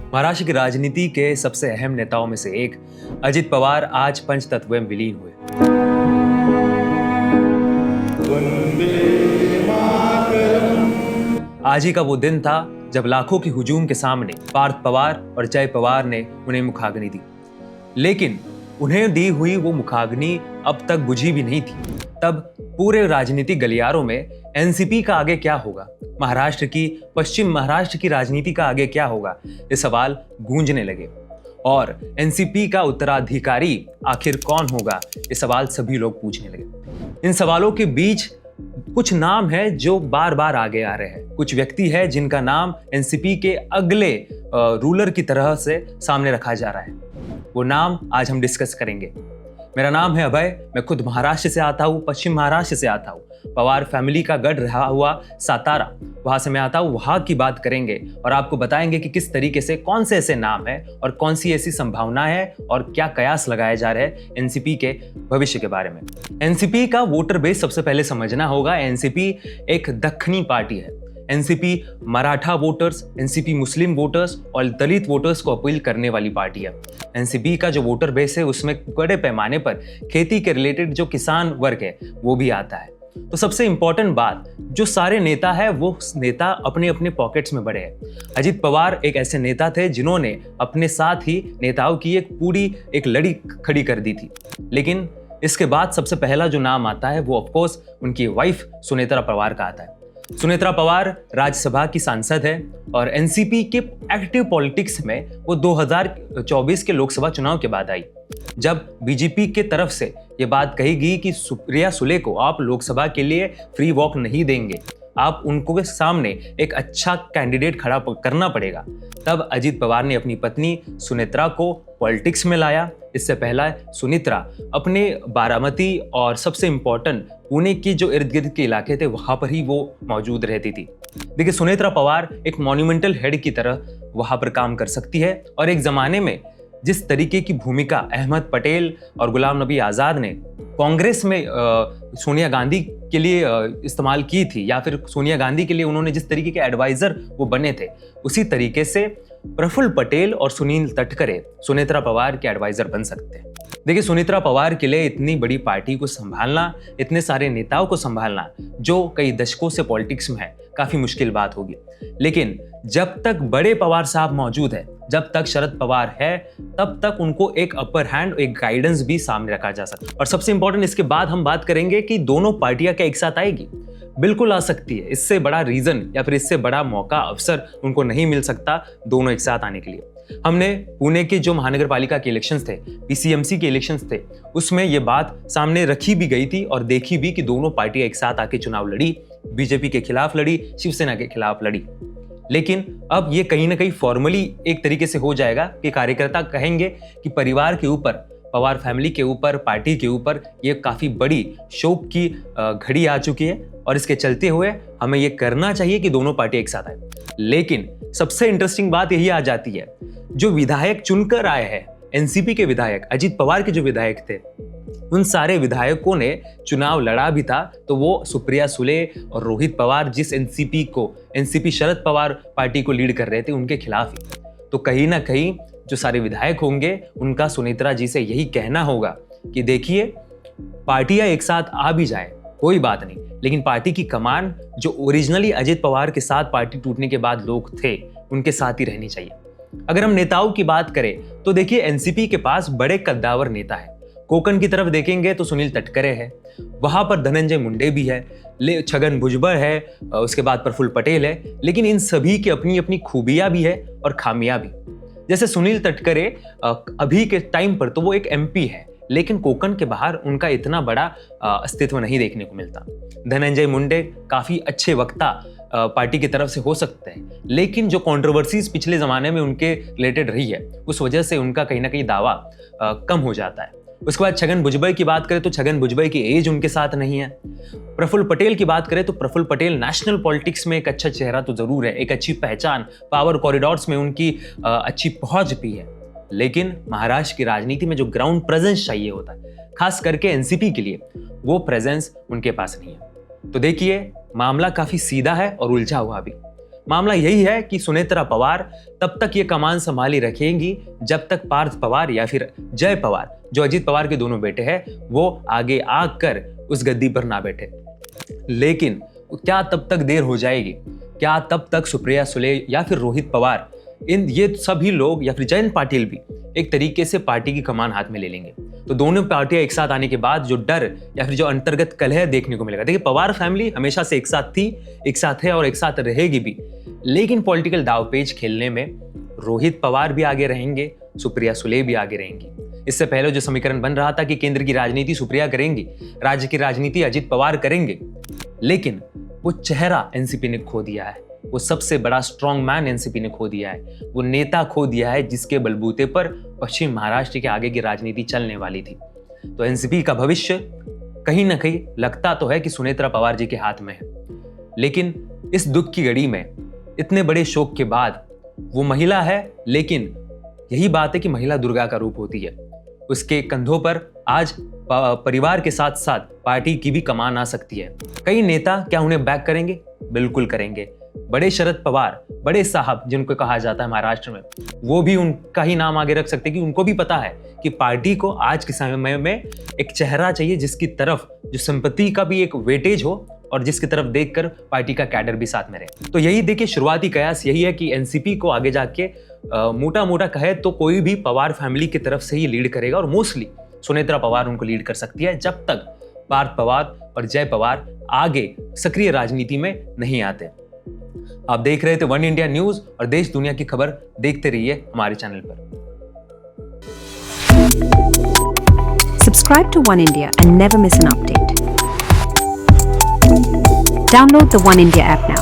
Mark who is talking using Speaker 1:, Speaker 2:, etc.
Speaker 1: महाराष्ट्र की राजनीति के सबसे अहम नेताओं में से एक अजित पवार आज पंचतत्व में विलीन हुए। आज ही का वो दिन था जब लाखों की हुजूम के सामने पार्थ पवार और जय पवार ने उन्हें मुखाग्नि दी, लेकिन उन्हें दी हुई वो मुखाग्नि अब तक बुझी भी नहीं थी। तब पूरे राजनीतिक गलियारों में एनसीपी का आगे क्या होगा, पश्चिम महाराष्ट्र की राजनीति का आगे क्या होगा, ये सवाल गूंजने लगे। और एनसीपी का उत्तराधिकारी आखिर कौन होगा, ये सवाल सभी लोग पूछने लगे। इन सवालों के बीच कुछ नाम है जो बार बार आगे आ रहे हैं, कुछ व्यक्ति है जिनका नाम एनसीपी के अगले रूलर की तरह से सामने रखा जा रहा है। वो नाम आज हम डिस्कस करेंगे। मेरा नाम है अभय, मैं खुद महाराष्ट्र से आता हूँ, पश्चिम महाराष्ट्र से आता हूँ। पवार फैमिली का गढ़ रहा हुआ सातारा, वहां से मैं आता हूँ। वहां की बात करेंगे और आपको बताएंगे कि किस तरीके से कौन से ऐसे नाम है और कौन सी ऐसी संभावना है और क्या कयास लगाए जा रहे हैं एनसीपी के भविष्य के बारे में। एनसीपी का वोटर बेस सबसे पहले समझना होगा। एनसीपी एक दक्षिणी पार्टी है। एनसीपी मराठा वोटर्स, एनसीपी मुस्लिम वोटर्स और दलित वोटर्स को अपील करने वाली पार्टी है। एनसीपी का जो वोटर बेस है उसमें बड़े पैमाने पर खेती के रिलेटेड जो किसान वर्ग है वो भी आता है। तो सबसे इंपॉर्टेंट बात, जो सारे नेता है वो नेता अपने अपने पॉकेट्स में बड़े हैं। अजित पवार एक ऐसे नेता थे जिन्होंने अपने साथ ही नेताओं की एक लड़ी खड़ी कर दी थी। लेकिन इसके बाद सबसे पहला जो नाम आता है वो ऑफकोर्स उनकी वाइफ सुनेत्रा पवार का आता है। सुनेत्रा पवार राज्यसभा की सांसद है और एनसीपी के एक्टिव पॉलिटिक्स में वो 2024 के लोकसभा चुनाव के बाद आई, जब बीजेपी के तरफ से ये बात कही गई कि सुप्रिया सुले को आप लोकसभा के लिए फ्री वॉक नहीं देंगे, आप उनको के सामने एक अच्छा कैंडिडेट खड़ा करना पड़ेगा। तब अजित पवार ने अपनी पत्नी सुनेत्रा को पॉलिटिक्स में लाया। इससे पहला सुनेत्रा अपने बारामती और सबसे इंपॉर्टेंट पुणे की जो इर्द गिर्द के इलाके थे वहां पर ही वो मौजूद रहती थी। देखिए, सुनेत्रा पवार एक मॉन्यूमेंटल हेड की तरह वहां पर काम कर सकती है और एक जमाने में जिस तरीके की भूमिका अहमद पटेल और गुलाम नबी आज़ाद ने कांग्रेस में सोनिया गांधी के लिए इस्तेमाल की थी, या फिर सोनिया गांधी के लिए उन्होंने जिस तरीके के एडवाइजर वो बने थे, उसी तरीके से प्रफुल्ल पटेल और सुनील तटकरे सुनेत्रा पवार के एडवाइजर बन सकते हैं। देखिए, सुनेत्रा पवार के लिए इतनी बड़ी पार्टी को संभालना, इतने सारे नेताओं को संभालना जो कई दशकों से पॉलिटिक्स में है, काफी मुश्किल बात होगी। लेकिन जब तक बड़े पवार साहब मौजूद है, जब तक शरद पवार है, तब तक उनको एक अपर हैंड, एक गाइडेंस भी सामने रखा जा सकता है। और सबसे इंपॉर्टेंट, इसके बाद हम बात करेंगे कि दोनों पार्टियां क्या एक साथ आएगी। बिल्कुल आ सकती है। इससे बड़ा रीजन या फिर इससे बड़ा मौका, अवसर उनको नहीं मिल सकता दोनों एक साथ आने के लिए। हमने पुणे के जो महानगर पालिका के इलेक्शंस थे, पीसीएमसी के इलेक्शंस थे, उसमें ये बात सामने रखी भी गई थी और देखी भी कि दोनों पार्टियां एक साथ आके चुनाव लड़ी, बीजेपी के खिलाफ लड़ी, शिवसेना के खिलाफ लड़ी। लेकिन अब ये कहीं ना कहीं फॉर्मली एक तरीके से हो जाएगा कि कार्यकर्ता कहेंगे कि परिवार के ऊपर, पवार फैमिली के ऊपर, पार्टी के ऊपर ये काफी बड़ी शोक की घड़ी आ चुकी है और इसके चलते हुए हमें ये करना चाहिए कि दोनों पार्टी एक साथ आए। लेकिन सबसे इंटरेस्टिंग बात यही आ जाती है, जो विधायक चुनकर आए हैं, एनसीपी के विधायक, अजित पवार के जो विधायक थे, उन सारे विधायकों ने चुनाव लड़ा भी था तो वो सुप्रिया सुले और रोहित पवार, जिस एनसीपी शरद पवार पार्टी को लीड कर रहे थे, उनके खिलाफ ही। तो कहीं ना कहीं जो सारे विधायक होंगे उनका सुनेत्रा जी से यही कहना होगा कि देखिए, पार्टियां एक साथ आ भी जाए कोई बात नहीं, लेकिन पार्टी की कमान जो ओरिजिनली अजित पवार के साथ पार्टी टूटने के बाद लोग थे, उनके साथ ही रहनी चाहिए। अगर हम नेताओं की बात करें तो देखिए, एनसीपी के पास बड़े कद्दावर नेता है। कोकण की तरफ देखेंगे तो सुनील तटकरे है, वहां पर धनंजय मुंडे भी है, छगन भुजबल है, उसके बाद प्रफुल्ल पटेल है। लेकिन इन सभी की अपनी अपनी खूबियां भी है और खामियां भी। जैसे सुनील तटकरे अभी के टाइम पर तो वो एक एमपी है, लेकिन कोकण के बाहर उनका इतना बड़ा अस्तित्व नहीं देखने को मिलता। धनंजय मुंडे काफी अच्छे वक्ता पार्टी की तरफ से हो सकते हैं, लेकिन जो कंट्रोवर्सीज पिछले जमाने में उनके रिलेटेड रही है, उस वजह से उनका कहीं ना कहीं दावा कम हो जाता है। उसके बाद छगन भुजबल की बात करें तो छगन भुजबल की एज उनके साथ नहीं है। प्रफुल्ल पटेल की बात करें तो प्रफुल्ल पटेल नेशनल पॉलिटिक्स में एक अच्छा चेहरा तो जरूर है, एक अच्छी पहचान, पावर कॉरिडोर्स में उनकी अच्छी पहुंच भी है। लेकिन महाराष्ट्र की राजनीति में जो ग्राउंड प्रेजेंस चाहिए होता है, खास करके एनसीपी के लिए, वो प्रेजेंस उनके पास नहीं है। तो देखिए, मामला काफी सीधा है और उलझा हुआ भी। मामला यही है कि सुनेत्रा पवार तब तक ये कमान संभाली रखेंगी जब तक पार्थ पवार या फिर जय पवार, जो अजित पवार के दोनों बेटे हैं, वो आगे आकर उस गद्दी पर ना बैठे। लेकिन क्या तब तक देर हो जाएगी? क्या तब तक सुप्रिया सुले या फिर रोहित पवार, ये सभी लोग या फिर जयंत पाटिल भी एक तरीके से पार्टी की कमान हाथ में ले लेंगे? तो दोनों पार्टियां एक साथ आने के बाद जो डर या फिर जो अंतर्गत कलह देखने को मिलेगा। देखिए, पवार फैमिली हमेशा से एक साथ थी, एक साथ है और एक साथ रहेगी भी, लेकिन पॉलिटिकल दावपेच खेलने में रोहित पवार भी आगे रहेंगे, सुप्रिया सुले भी आगे रहेंगी। इससे पहले जो समीकरण बन रहा था कि केंद्र की राजनीति सुप्रिया करेंगी, राज्य की राजनीति अजित पवार करेंगे, लेकिन वो चेहरा एनसीपी ने खो दिया है। वो सबसे बड़ा स्ट्रॉन्ग मैन एनसीपी ने खो दिया है। वो नेता खो दिया है जिसके बलबूते पर पश्चिम महाराष्ट्र के आगे की राजनीति चलने वाली थी। तो एनसीपी का भविष्य कहीं ना कहीं लगता तो है कि सुनेत्रा पवार जी के हाथ में है, लेकिन इस दुख की घड़ी में, इतने बड़े शोक के बाद, वो महिला है, लेकिन यही बात है कि महिला दुर्गा का रूप होती है। उसके कंधों पर आज परिवार के साथ साथ पार्टी की भी कमान आ सकती है। कई नेता क्या उन्हें बैक करेंगे? बिल्कुल करेंगे। बड़े शरद पवार, बड़े साहब जिनको कहा जाता है महाराष्ट्र में, वो भी उनका ही नाम आगे रख सकते हैं कि उनको भी पता है कि पार्टी को आज के समय में एक चेहरा चाहिए जिसकी तरफ जो संपत्ति का भी एक वेटेज हो और जिसकी तरफ देखकर पार्टी का कैडर भी साथ में रहे। तो यही देखिए, शुरुआती कयास यही है कि एनसीपी को आगे जाके मोटा मोटा कहे तो कोई भी पवार फैमिली की तरफ से ही लीड करेगा, और मोस्टली सुनेत्रा पवार उनको लीड कर सकती है जब तक पार्थ पवार और जय पवार आगे सक्रिय राजनीति में नहीं आते। आप देख रहे थे वन इंडिया न्यूज, और देश दुनिया की खबर देखते रहिए हमारे चैनल पर।
Speaker 2: Subscribe to One India and never miss an update. Download the One India app now.